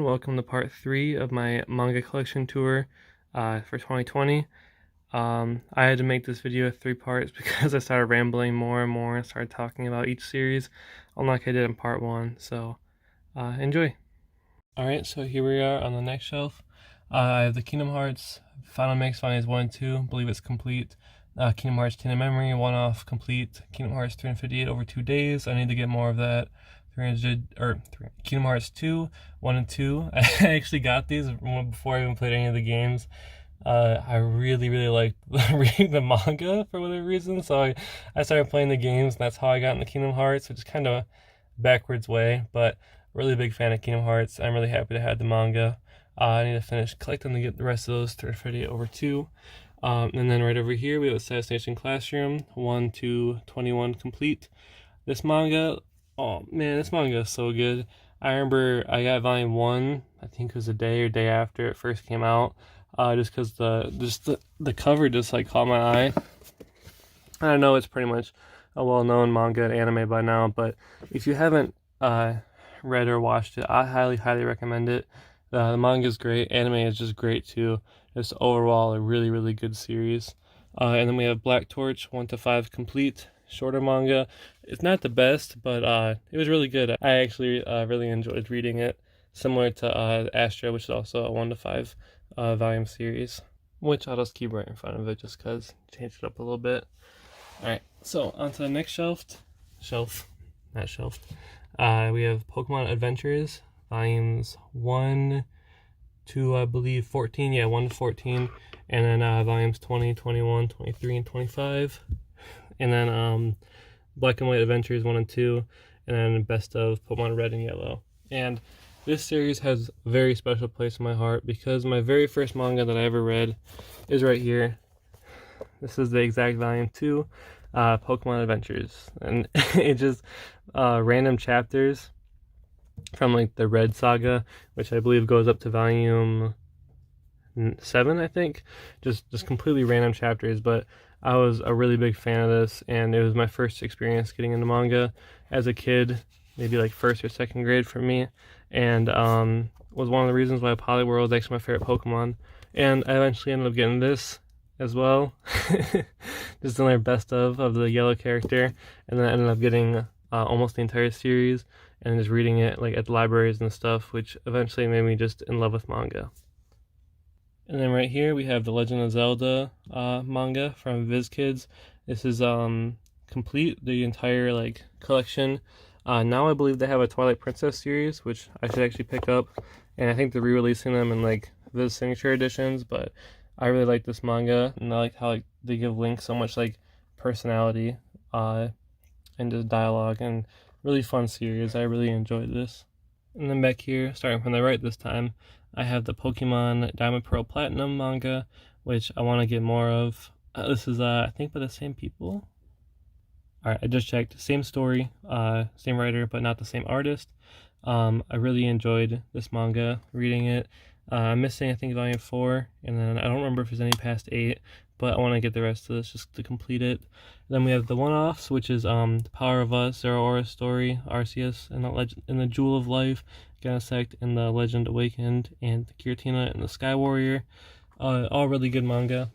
everyone, welcome to part 3 of my manga collection tour for 2020. I had to make this video 3 parts because I started rambling more and more and started talking about each series, unlike I did in part 1, so enjoy. Alright, so here we are on the next shelf. I have the Kingdom Hearts Final Mix Volumes 1 and 2, I believe it's complete. Kingdom Hearts Kingdom Memory, one-off complete. Kingdom Hearts 358 over 2 days, I need to get more of that. Kingdom Hearts 2, 1 and 2. I actually got these before I even played any of the games. I really liked reading the manga for whatever reason, so I started playing the games, and that's how I got into Kingdom Hearts, which is kind of a backwards way, but really big fan of Kingdom Hearts. I'm really happy to have the manga. I need to finish collecting to get the rest of those 358 over 2. And then right over here we have Assassination Classroom 1 to 21 complete. This manga, oh man, this manga is so good. I remember I got volume 1, I think it was a day or day after it first came out, just because the cover just like caught my eye. I know it's pretty much a well-known manga and anime by now, but if you haven't read or watched it, I highly recommend it. The manga is great, anime is just great too. Just overall a really good series. And then we have Black Torch 1 to 5 complete. Shorter manga. It's not the best, but it was really good. I actually really enjoyed reading it. Similar to Astra, which is also a 1 to 5 volume series, which I'll just keep right in front of it just because changed it up a little bit. Alright, so on to the next shelf. We have Pokemon Adventures volumes 1 to I believe 14. Yeah, 1 to 14. And then volumes 20, 21, 23, and 25. And then Black and White Adventures 1 and 2, and then Best of Pokemon Red and Yellow. And this series has a very special place in my heart because my very first manga that I ever read is right here. This is the exact volume 2, Pokemon Adventures. And it just random chapters from like the Red Saga, which I believe goes up to volume 7, I think. Just completely random chapters, but I was a really big fan of this, and it was my first experience getting into manga as a kid, maybe like 1st or 2nd grade for me, and was one of the reasons why Poliwhirl is actually my favorite Pokemon. And I eventually ended up getting this as well, just another best of the yellow character, and then I ended up getting almost the entire series and just reading it like at the libraries and stuff, which eventually made me just in love with manga. And then right here we have the Legend of Zelda manga from VizKids. This is complete, the entire like collection. Now I believe they have a Twilight Princess series, which I should actually pick up, and I think they're re-releasing them in like Viz signature editions. But I really like this manga, and I like how like they give Link so much like personality and just dialogue, and really fun series. I really enjoyed this. And then back here, starting from the right this time, I have the Pokemon Diamond Pearl Platinum manga, which I want to get more of. This is, I think, by the same people. Alright, I just checked. Same story, same writer, but not the same artist. I really enjoyed this manga, reading it. I'm missing, I think, volume 4, and then I don't remember if there's any past 8, but I want to get the rest of this just to complete it. Then we have the one-offs, which is The Power of Us, Zero Aura Story, Arceus, and the Jewel of Life, Genesect, and the Legend Awakened, and Giratina and the Sky Warrior. All really good manga.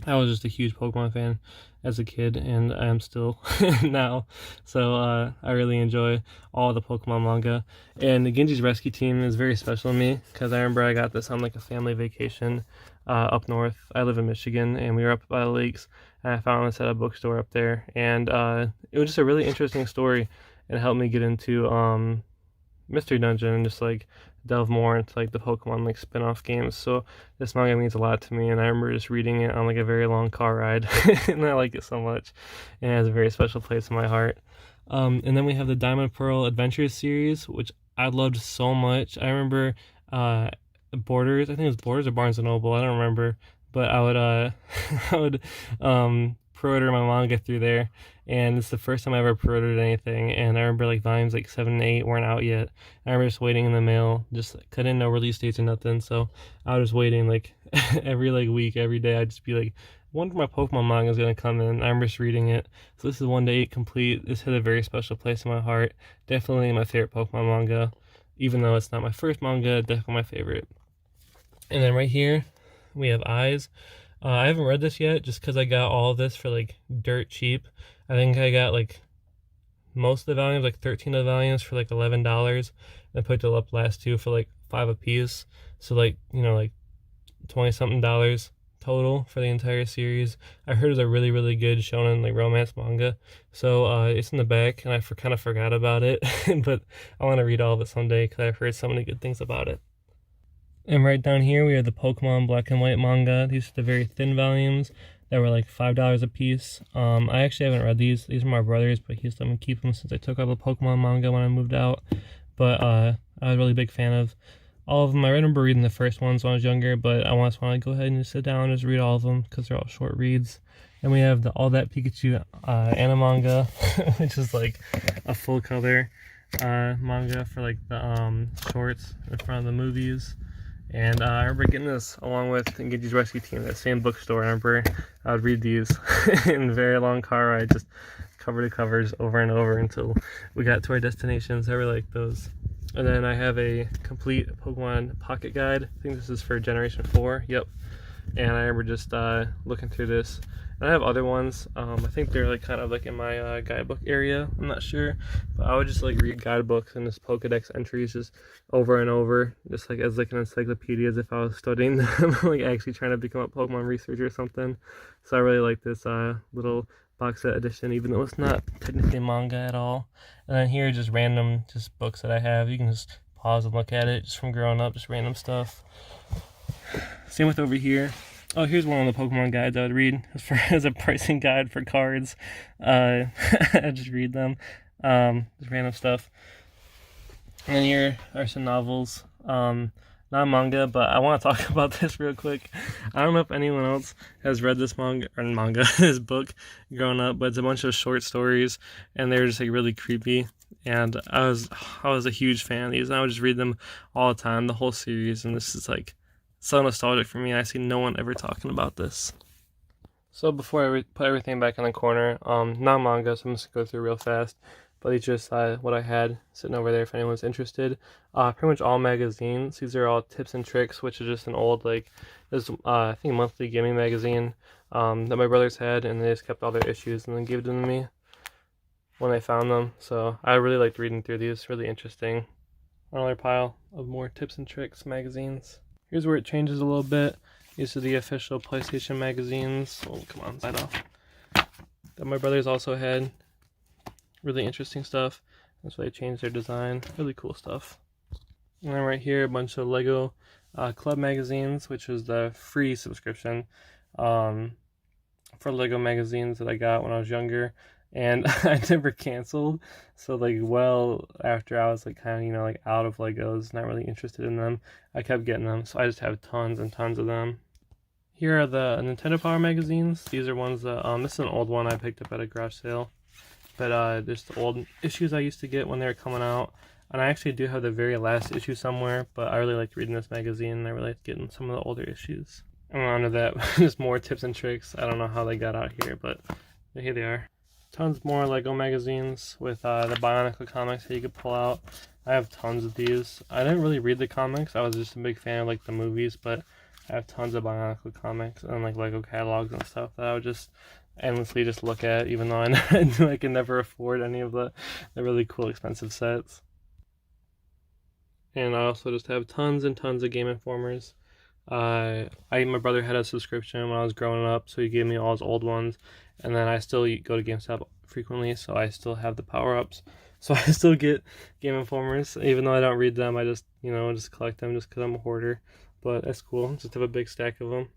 I was just a huge Pokemon fan as a kid, and I am still now. So I really enjoy all the Pokemon manga. And the Genji's Rescue Team is very special to me because I remember I got this on like a family vacation up north. I live in Michigan, and we were up by the lakes, and I found this at a bookstore up there. And it was just a really interesting story, and it helped me get into Mystery Dungeon and just like delve more into like the Pokemon like spin-off games. So this manga means a lot to me, and I remember just reading it on like a very long car ride and I like it so much, and it has a very special place in my heart. And then we have the Diamond Pearl Adventures series, which I loved so much. I remember Borders, I think it was Borders or Barnes & Noble, I don't remember, but I would I would pre-order my manga through there, and it's the first time I ever pre-ordered anything. And I remember like volumes like 7 and 8 weren't out yet. I remember just waiting in the mail, just I didn't know release dates or nothing, so I was waiting like every like week, every day. I'd just be like, I wonder if my Pokemon manga is gonna come in. I remember just reading it. So this is 1 to 8 complete. This had a very special place in my heart. Definitely my favorite Pokemon manga. even though it's not my first manga, definitely my favorite. And then right here, we have Eyes. I haven't read this yet just because I got all of this for like dirt cheap. I think I got like most of the volumes, like 13 of the volumes for like $11. And I picked it up last two for like 5 a piece. So like, you know, like 20 something dollars total for the entire series. I heard it's a really, really good shonen like romance manga. So it's in the back and I kind of forgot about it. But I want to read all of it someday because I've heard so many good things about it. And right down here we have the Pokemon black and white manga. These are the very thin volumes that were like $5 a piece. I actually haven't read these. These are my brother's, but he's let me keep them since I took all the Pokemon manga when I moved out. But I was a really big fan of all of them. I remember reading the first ones when I was younger, but I just want to go ahead and just sit down and just read all of them because they're all short reads. And we have the All That Pikachu manga, which is like a full color manga for like the shorts in front of the movies. And I remember getting this along with Genji's Rescue Team, that same bookstore. I remember I would read these in a very long car ride, just cover to covers over and over until we got to our destinations. I really like those. And then I have a complete Pokemon pocket guide. I think this is for Generation 4. Yep. And I remember just looking through this. And I have other ones. I think they're like kind of like in my guidebook area. I'm not sure, but I would just like read guidebooks and just Pokedex entries just over and over, just like as like an encyclopedia, as if I was studying them, like actually trying to become a Pokemon researcher or something. So I really like this little box set edition, even though it's not technically manga at all. And then here, just random just books that I have. You can just pause and look at it, just from growing up, just random stuff. Same with over here. Oh, here's one of the Pokemon guides I would read as a pricing guide for cards. I just read them, just random stuff. And then here are some novels. Not manga, but I want to talk about this real quick. I don't know if anyone else has read this this book growing up, but it's a bunch of short stories, and they're just like really creepy. And I was a huge fan of these, and I would just read them all the time, the whole series. And this is like so nostalgic for me. I see no one ever talking about this. So before I put everything back in the corner, not manga, so I'm just gonna go through real fast. But it's just what I had sitting over there if anyone's interested. Pretty much all magazines. These are all tips and tricks, which is just an old this I think monthly gaming magazine that my brothers had, and they just kept all their issues and then gave them to me when I found them. So I really liked reading through these. Really interesting. Another pile of more tips and tricks magazines. Here's where it changes a little bit. These are the official PlayStation magazines. Oh, come on, side off. That my brothers also had. Really interesting stuff. That's why they changed their design. Really cool stuff. And then right here, a bunch of Lego Club magazines, which is the free subscription for Lego magazines that I got when I was younger. And I never canceled, so like well after I was like kind of like out of Legos, not really interested in them, I kept getting them, so I just have tons and tons of them. Here are the Nintendo Power magazines. These are ones that this is an old one I picked up at a garage sale, but there's the old issues I used to get when they were coming out, and I actually do have the very last issue somewhere, but I really liked reading this magazine, and I really liked getting some of the older issues. And onto that, just more tips and tricks. I don't know how they got out here, but here they are. Tons more Lego magazines with the Bionicle comics that you could pull out. I have tons of these. I didn't really read the comics. I was just a big fan of like the movies, but I have tons of Bionicle comics and like Lego catalogs and stuff that I would just endlessly just look at, even though I knew I could never afford any of the really cool expensive sets. And I also just have tons and tons of Game Informers. My brother had a subscription when I was growing up, so he gave me all his old ones, and then I still go to GameStop frequently, so I still have the power-ups. So I still get Game Informers, even though I don't read them. I just, just collect them just because I'm a hoarder. But that's cool. Just have a big stack of them.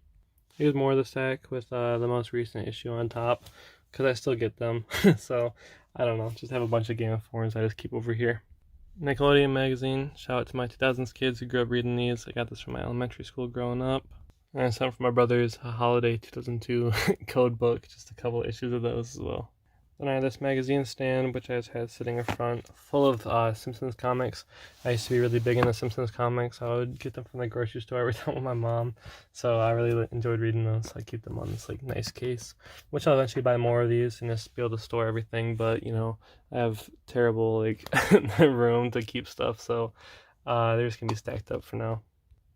Here's more of the stack with the most recent issue on top, because I still get them. So I don't know, just have a bunch of Game Informers I just keep over here. Nickelodeon magazine. Shout out to my 2000s kids who grew up reading these. I got this from my elementary school growing up. And I sent from my brother's Holiday 2002 code book, just a couple issues of those as well. Then I have this magazine stand, which I just had sitting in front, full of Simpsons comics. I used to be really big into Simpsons comics. I would get them from the grocery store every time with my mom. So I really enjoyed reading those. I keep them on this nice case, which I'll eventually buy more of these and just be able to store everything. But I have terrible room to keep stuff, so They're just gonna be stacked up for now.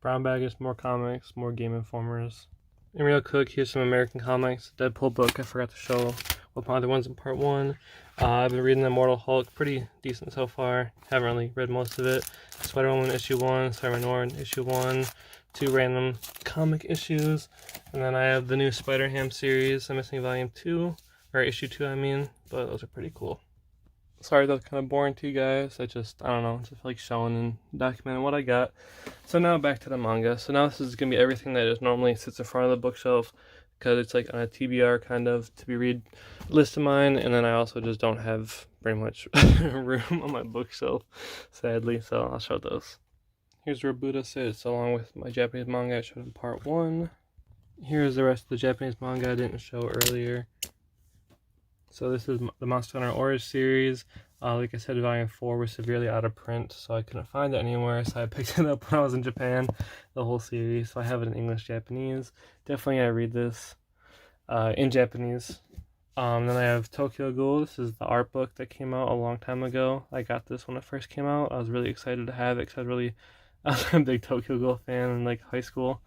Brown bag is more comics, more Game Informers. And real quick, here's some American comics. Deadpool book, I forgot to show what my other ones in part 1. I've been reading the Immortal Hulk, pretty decent so far. Haven't really read most of it. Spider-Woman issue 1, Spider-Man issue 1, 2 random comic issues. And then I have the new Spider-Ham series. I'm missing volume 2, or issue 2 I mean, but those are pretty cool. Sorry that was kind of boring to you guys. I don't know, just like showing and documenting what I got. So now back to the manga. So now this is going to be everything that just normally sits in front of the bookshelf, because it's like on a TBR kind of to be read list of mine. And then I also just don't have very much room on my bookshelf, sadly. So I'll show those. Here's where Buddha sits along with my Japanese manga I showed in part 1. Here's the rest of the Japanese manga I didn't show earlier. So this is the Monster Hunter Orange series. Like I said, volume 4 was severely out of print, so I couldn't find it anywhere, so I picked it up when I was in Japan, the whole series. So I have it in English, Japanese. Definitely I read this in Japanese. Then I have Tokyo Ghoul. This is the art book that came out a long time ago. I got this when it first came out. I was really excited to have it because I was a big Tokyo Ghoul fan in like high school.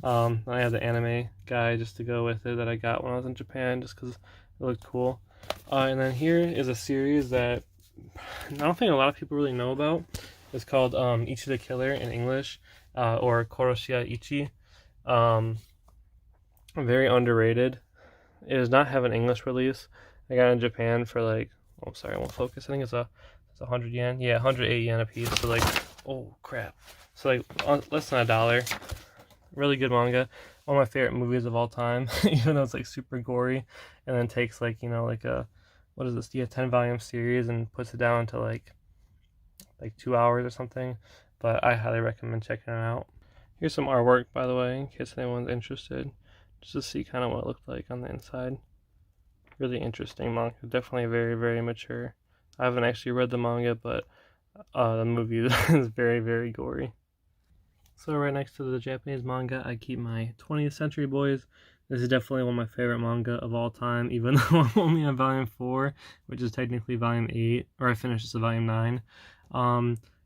I have the anime guy just to go with it that I got when I was in Japan just because it looked cool. And then here is a series that I don't think a lot of people really know about. It's called Ichi the Killer in English, or Koroshia Ichi. Very underrated. It does not have an English release. I got it in Japan for like, oh sorry, I won't focus. I think it's 100 yen. Yeah, 180 yen a piece. So like, oh crap. So like less than $1. Really good manga. One of my favorite movies of all time, even though it's like super gory, and then takes like, you know, like a, what is this? Yeah, 10-volume series and puts it down to like 2 hours or something. But I highly recommend checking it out. Here's some artwork, by the way, in case anyone's interested, just to see kind of what it looked like on the inside. Really interesting manga. Definitely very, very mature. I haven't actually read the manga, but the movie is very, very gory. So right next to the Japanese manga, I keep my 20th Century Boys. This is definitely one of my favorite manga of all time, even though I'm only on volume 4, which is technically volume 8, or I finished this at volume 9.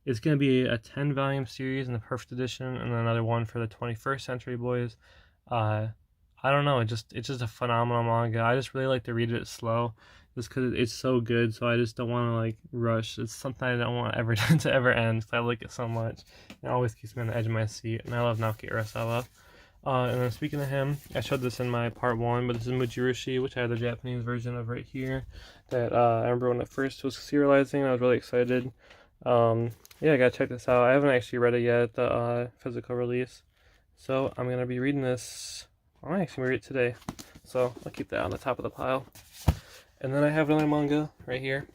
It's going to be a 10-volume series in the Perfect Edition, and then another one for the 21st Century Boys. I don't know, it's just a phenomenal manga. I just really like to read it slow, just because it's so good, so I just don't want to like rush. It's something I don't want ever to ever end, because I like it so much. It always keeps me on the edge of my seat, and I love Naoki Urasawa. And then speaking of him, I showed this in my part 1, but this is Mujirushi, which I have the Japanese version of right here, that I remember when it first was serializing, I was really excited. Yeah, I gotta check this out. I haven't actually read it yet, the physical release, so I'm gonna be reading this. I might actually read it today, so I'll keep that on the top of the pile. And then I have another manga right here.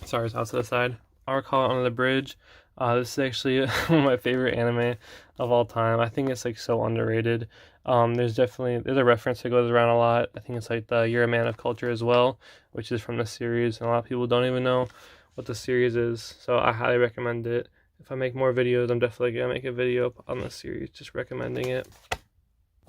Sorry, it's out to the side. Our Call Under the Bridge. This is actually one of my favorite anime of all time. I think it's like so underrated. There's a reference that goes around a lot. I think it's like the You're a Man of Culture as well, which is from the series, and a lot of people don't even know what the series is. So I highly recommend it. If I make more videos, I'm definitely gonna make a video on this series, just recommending it.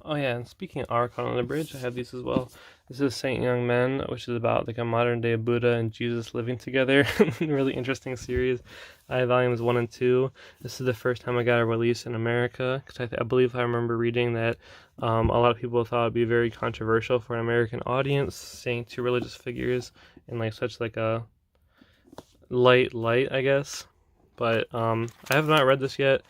Oh yeah, and speaking of Arc on the Bridge, I have these as well. This is Saint Young Men, which is about like a modern day Buddha and Jesus living together. Really interesting series. I have volumes 1 and 2. This is the first time I got a release in America, because I believe I remember reading that a lot of people thought it would be very controversial for an American audience, seeing two religious figures in like such like a light, I guess. But I have not read this yet,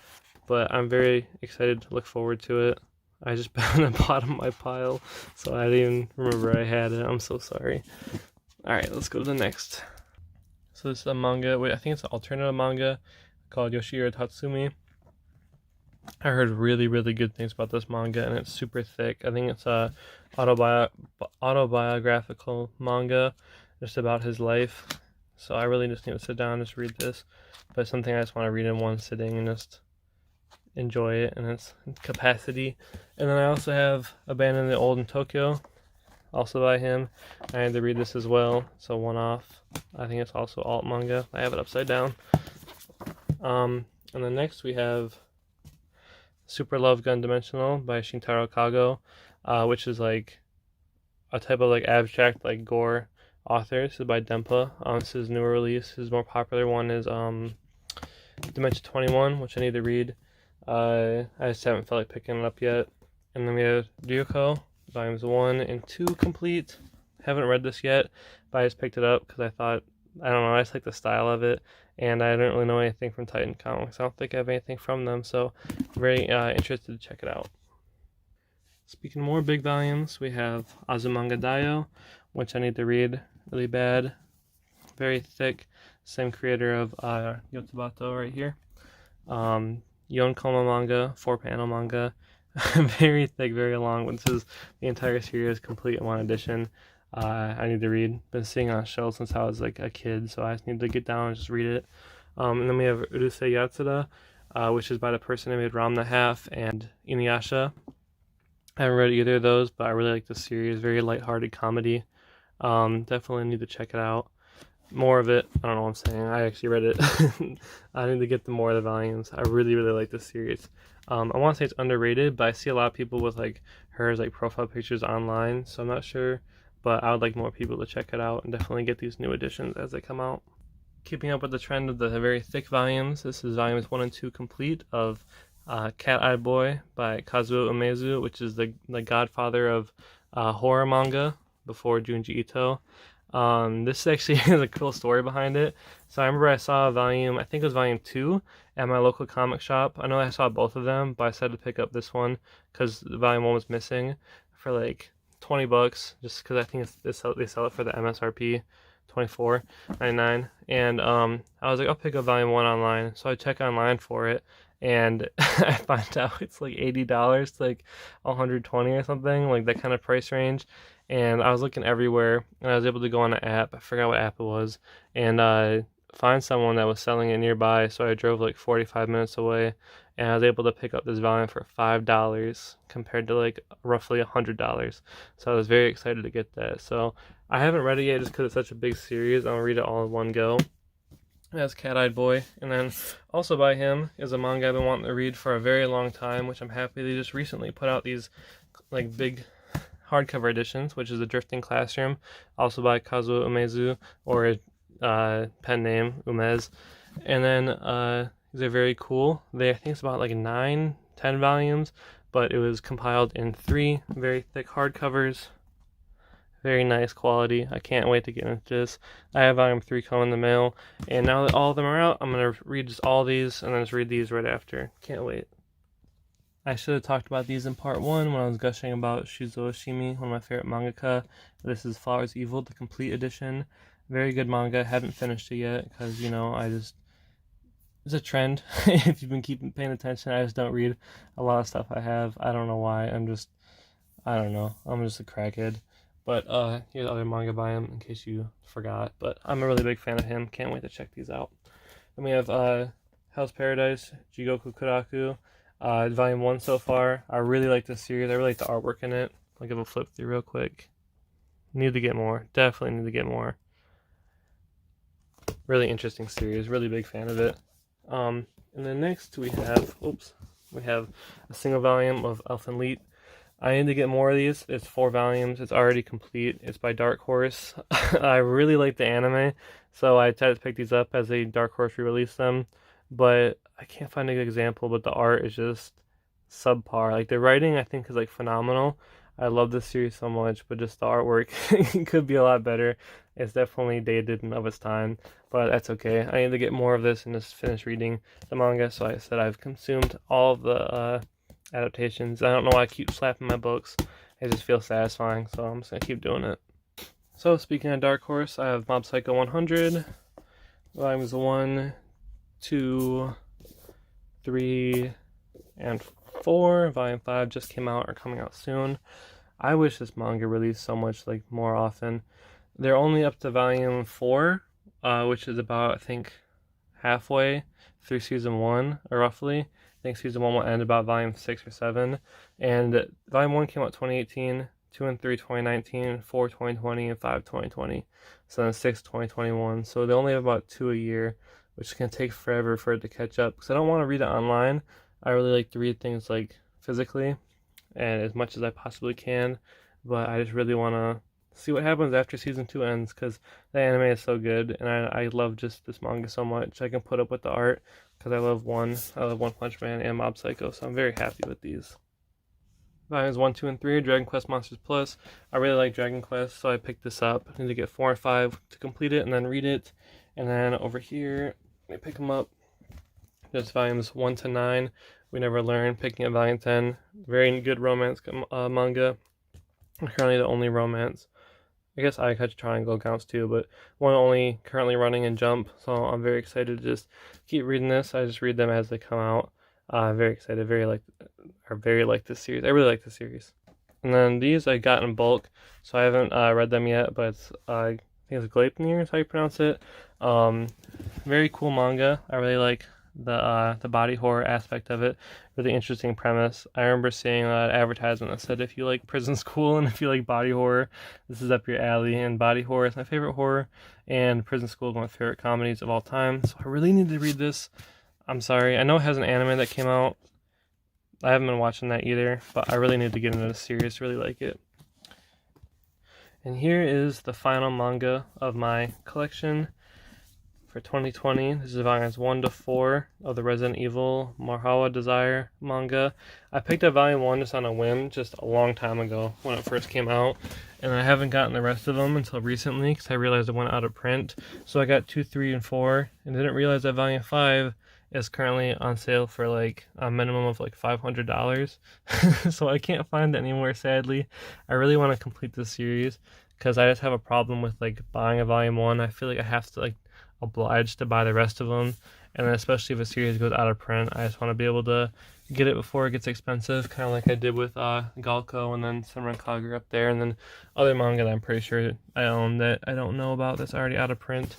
but I'm very excited to look forward to it. I just put it on the bottom of my pile, so I didn't even remember I had it. I'm so sorry. Alright, let's go to the next. So this is a manga, I think it's an alternative manga called Yoshiro Tatsumi. I heard really, really good things about this manga, and it's super thick. I think it's a autobiographical manga, just about his life. So I really just need to sit down and just read this. But it's something I just want to read in one sitting and just enjoy it in its capacity. And then I also have Abandon the Old in Tokyo, also by him. I had to read this as well, so one off. I think it's also alt manga. I have it upside down. And then next we have Super Love Gun Dimensional by Shintaro Kago, which is like a type of like abstract like gore author. This is by Dempa. This is his newer release. His more popular one is Dimension 21, which I need to read. I just haven't felt like picking it up yet. And then we have Ryuko, volumes 1 and 2 complete. Haven't read this yet, but I just picked it up because I thought, I don't know, I just like the style of it, and I didn't really know anything from Titan Comics. I don't think I have anything from them, so I'm very interested to check it out. Speaking of more big volumes, we have Azumanga Daioh, which I need to read really bad. Very thick, same creator of Yotobato right here. Yonkoma manga, 4-panel manga. Very thick, very long. But this is the entire series complete in one edition. I need to read. Been seeing on shelves since I was like a kid, so I just need to get down and just read it. And then we have Urusei Yatsura, which is by the person who made Ram the Half and Inuyasha. I haven't read either of those, but I really like the series. Very lighthearted comedy. Definitely need to check it out. More of it. I don't know what I'm saying. I actually read it. I need to get the more of the volumes. I really, really like this series. I want to say it's underrated, but I see a lot of people with like hers like profile pictures online, so I'm not sure. But I would like more people to check it out and definitely get these new editions as they come out. Keeping up with the trend of the very thick volumes, this is volumes 1 and 2 complete of Cat Eye Boy by Kazuo Umezu, which is the godfather of horror manga before Junji Ito. This actually has a cool story behind it. So I remember I saw a volume, I think it was volume 2 at my local comic shop. I know I saw both of them, but I decided to pick up this one because volume 1 was missing for like $20, just because I think they sell it for the MSRP, $24.99. And I was like, I'll pick up volume 1 online. So I check online for it, and I find out it's like $80 to like $120 or something, like that kind of price range. And I was looking everywhere, and I was able to go on an app, I forgot what app it was, and find someone that was selling it nearby. So I drove like 45 minutes away, and I was able to pick up this volume for $5 compared to like roughly $100. So I was very excited to get that. So I haven't read it yet just because it's such a big series. I'll read it all in one go. That's Cat-Eyed Boy. And then also by him is a manga I've been wanting to read for a very long time, which I'm happy they just recently put out these like big hardcover editions, which is The Drifting Classroom, also by Kazuo Umezu, or pen name Umez. And then these are very cool. I think it's about like 9-10 volumes, but it was compiled in 3 very thick hardcovers. Very nice quality. I can't wait to get into this. I have volume 3 coming in the mail, and now that all of them are out, I'm going to read just all these and then just read these right after. Can't wait. I should have talked about these in part 1 when I was gushing about Shuzo Oshimi, one of my favorite mangaka. This is Flowers Evil, the complete edition. Very good manga. Haven't finished it yet because, you know, it's a trend. If you've been paying attention, I just don't read a lot of stuff I have. I don't know why. I don't know. I'm just a crackhead. But here's other manga by him in case you forgot. But I'm a really big fan of him. Can't wait to check these out. Then we have Hell's Paradise, Jigoku Kuraku. Volume 1 so far. I really like this series. I really like the artwork in it. I'll give a flip through real quick. Need to get more. Definitely need to get more. Really interesting series. Really big fan of it. And then next we have a single volume of Elfen Lied. I need to get more of these. It's 4 volumes. It's already complete. It's by Dark Horse. I really like the anime, so I tried to pick these up as a Dark Horse re-release them, but I can't find a good example. But the art is just subpar. Like the writing, I think is like phenomenal. I love this series so much, but just the artwork could be a lot better. It's definitely dated and of its time, but that's okay. I need to get more of this and just finish reading the manga. So I said I've consumed all of the adaptations. I don't know why I keep slapping my books. It just feels satisfying, so I'm just gonna keep doing it. So speaking of Dark Horse, I have Mob Psycho 100, volumes 1, 2, 3, and 4. Volume 5 just came out or coming out soon. I wish this manga released so much like more often. They're only up to volume 4, which is about I think halfway through season 1, or roughly. I think season 1 will end about volume 6 or 7. And volume 1 came out 2018, 2 and 3 2019, 4 2020, and 5 2020. So then 6 2021. So they only have about 2 a year, which can take forever for it to catch up. Because I don't want to read it online. I really like to read things like physically and as much as I possibly can. But I just really want to see what happens after season 2 ends, because the anime is so good and I love just this manga so much. I can put up with the art because I love One Punch Man and Mob Psycho, so I'm very happy with these. Volumes 1, 2, and 3 are Dragon Quest Monsters Plus. I really like Dragon Quest, so I picked this up. I need to get 4 and 5 to complete it and then read it. And then over here, I pick them up. There's volumes 1 to 9. We Never Learn, picking up volume 10. Very good romance manga. Currently the only romance. I guess Eye Catch Triangle counts too, but one only currently running in Jump, so I'm very excited to just keep reading this. I just read them as they come out. Very excited, very like this series. I really like this series. And then these I got in bulk, so I haven't read them yet, but it's, I think it's Gleipnir is how you pronounce it. Very cool manga. I really like the body horror aspect of it. Really interesting premise. I remember seeing an advertisement that said if you like prison school and if you like body horror, this is up your alley. And body horror is my favorite horror, and prison school is one of my favorite comedies of all time. So I really need to read this. I'm sorry. I know it has an anime that came out. I haven't been watching that either, but I really need to get into the series. Really like it. And here is the final manga of my collection for 2020. This is volumes 1 to 4 of the Resident Evil Marhawa Desire manga. I picked up volume 1 just on a whim, just a long time ago when it first came out, and I haven't gotten the rest of them until recently because I realized it went out of print. So I got 2, 3, and 4, and didn't realize that volume 5 is currently on sale for like a minimum of like $500. So I can't find it anywhere, sadly. I really want to complete this series because I just have a problem with like buying a volume 1. I feel like I have to like obliged to buy the rest of them, and then especially if a series goes out of print, I just want to be able to get it before it gets expensive, kind of like I did with Galco and then Samurai Kagura up there, and then other manga that I'm pretty sure I own that I don't know about that's already out of print.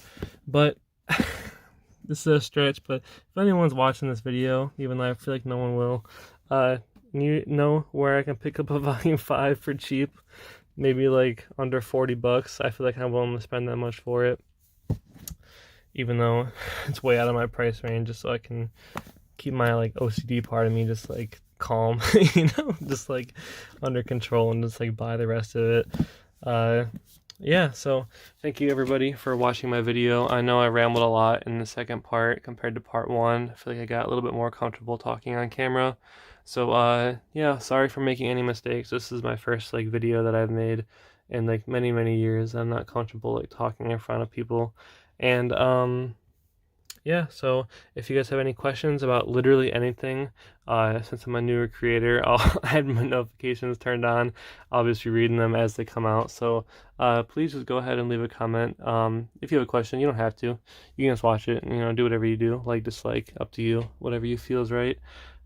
But this is a stretch, but if anyone's watching this video, even though I feel like no one will, you know where I can pick up a volume 5 for cheap, maybe like under $40. I feel like I'm willing to spend that much for it, even though it's way out of my price range, just so I can keep my like OCD part of me just like calm, just like under control, and just like buy the rest of it. Yeah, so thank you everybody for watching my video. I know I rambled a lot in the second part compared to part 1. I feel like I got a little bit more comfortable talking on camera. So yeah, sorry for making any mistakes. This is my first like video that I've made in like many years. I'm not comfortable like talking in front of people. And yeah, so if you guys have any questions about literally anything, since I'm a newer creator, I had my notifications turned on. I'll just be reading them as they come out. So please just go ahead and leave a comment. If you have a question, you don't have to. You can just watch it and do whatever you do, like, dislike, up to you, whatever you feel is right.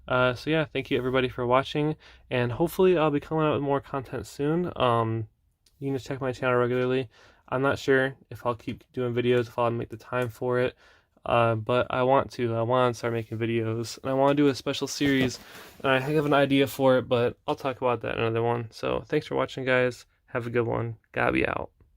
So yeah, thank you everybody for watching, and hopefully I'll be coming out with more content soon. You can just check my channel regularly. I'm not sure if I'll keep doing videos, if I'll make the time for it. But I want to start making videos, and I want to do a special series, and I have an idea for it, but I'll talk about that in another one. So thanks for watching, guys. Have a good one. Gobby out.